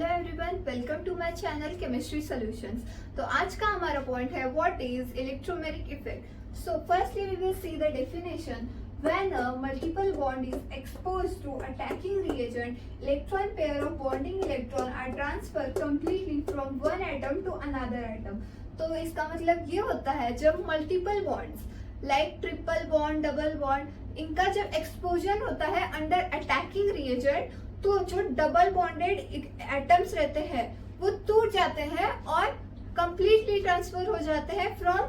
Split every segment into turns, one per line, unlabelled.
Hello everyone, welcome to my channel chemistry solutions. तो आज का हमारा पॉइंट है what is electromeric effect. So firstly we will see the definition. When a multiple bond is exposed to attacking reagent, electron pair of bonding electron are transferred completely from one atom to another atom। तो इसका मतलब ये होता है जब multiple bonds like triple bond, double bond, इनका जब exposure होता है अंडर अटैकिंग रिएजेंट, तो जो डबल बॉन्डेड एटम्स रहते हैं वो टूट जाते हैं और कंप्लीटली ट्रांसफर हो जाते हैं from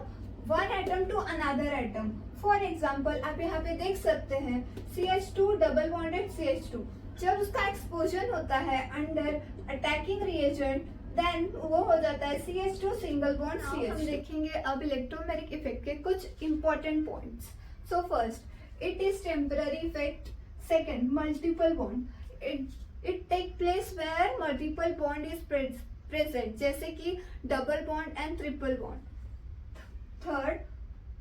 one atom to another atom. For example आप यहाँ पे देख सकते हैं CH2 डबल बॉन्डेड CH2, जब उसका एक्सपोजर होता है अंडर अटैकिंग रिएजेंट देन वो हो जाता है CH2 सिंगल बॉन्ड CH। हम देखेंगे अब इलेक्ट्रोमेरिक इफेक्ट के कुछ important points. So first, it is temporary effect. Second, multiple bond, it take place where multiple bond is present, जैसे कि double bond and triple bond। Third,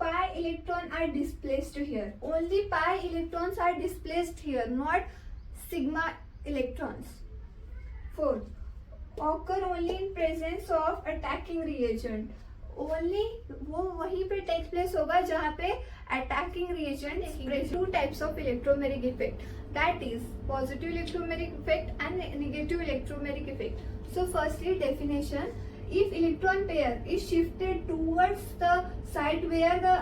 pi electron are displaced here, only pi electrons are displaced here, not sigma electrons। Fourth, occur only in presence of attacking reagent, only वो वहीं पे take place होगा जहाँ पे attacking reagent. Two types of electromeric effect, that is positive electromeric effect and negative electromeric effect. So firstly definition, if electron pair is shifted towards the side where the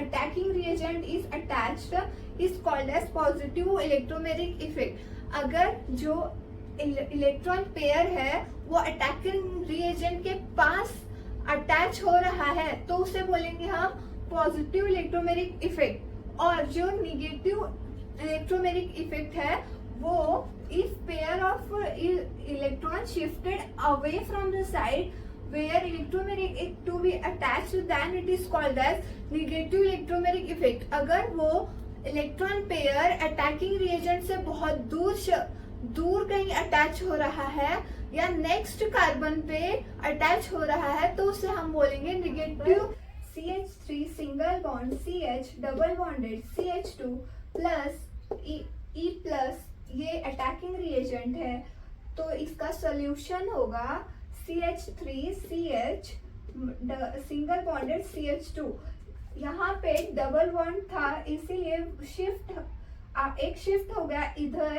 attacking reagent is attached is called as positive electromeric effect। अगर जो electron pair है वो attacking reagent के पास attach हो रहा है तो उसे बोलेंगे हम पॉजिटिव इलेक्ट्रोमेरिक इफेक्ट। और जो निगेटिव इलेक्ट्रोमेरिक इफेक्ट है वो if pair of electron shifted away from the side where electromeric to be attached then it is called as negative electromeric effect. अगर वो इलेक्ट्रॉन पेयर अटैकिंग रिएजेंट से बहुत दूर कहीं अटैच हो रहा है या नेक्स्ट कार्बन पे अटैच हो रहा है तो उसे हम बोलेंगे negative. CH3 single bond CH double bonded CH2 plus E plus, ये अटैकिंग रिएजेंट है तो इसका सोल्यूशन होगा CH3 CH single bonded CH2। यहाँ पे डबल बॉन्ड था इसीलिए एक शिफ्ट हो गया इधर,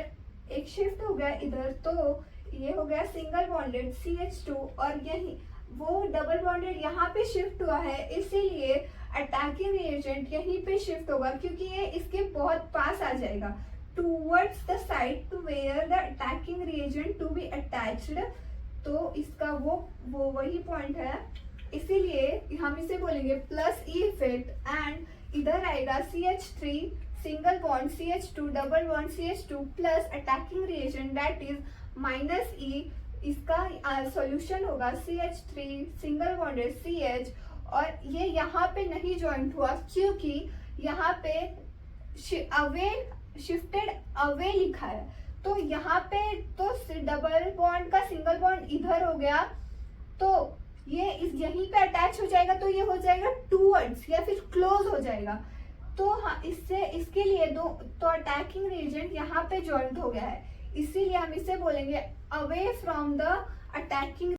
एक शिफ्ट हो गया इधर, तो ये हो गया सिंगल बॉन्डेड CH2 और यही वो डबल बॉन्डेड यहाँ पे शिफ्ट हुआ है इसीलिए अटैकिंग रिएजेंट यहीं पे शिफ्ट होगा क्योंकि ये इसके बहुत पास आ जाएगा towards the side to where the attacking reagent to be attached. तो इसका वो वही पॉइंट है, इसीलिए हम इसे बोलेंगे प्लस ई इफेक्ट। एंड इधर आएगा CH3 single bond CH2 double bond CH2 plus attacking reagent that is minus e. इसका सॉल्यूशन होगा CH3 सिंगल बॉन्डेड CH और ये यहाँ पे नहीं ज्वाइंट हुआ क्योंकि यहाँ पे शिफ्टेड अवे लिखा है तो यहाँ पे तो डबल बॉन्ड का सिंगल बॉन्ड इधर हो गया तो ये यहीं पे अटैच हो जाएगा तो ये हो जाएगा टूवर्ड्स या फिर क्लोज हो जाएगा। तो हाँ, इसके लिए तो अटैकिंग रिएजेंट यहाँ पे ज्वाइंट हो गया है इसीलिए हम इसे बोलेंगे अवे फ्रॉम द अटैकिंग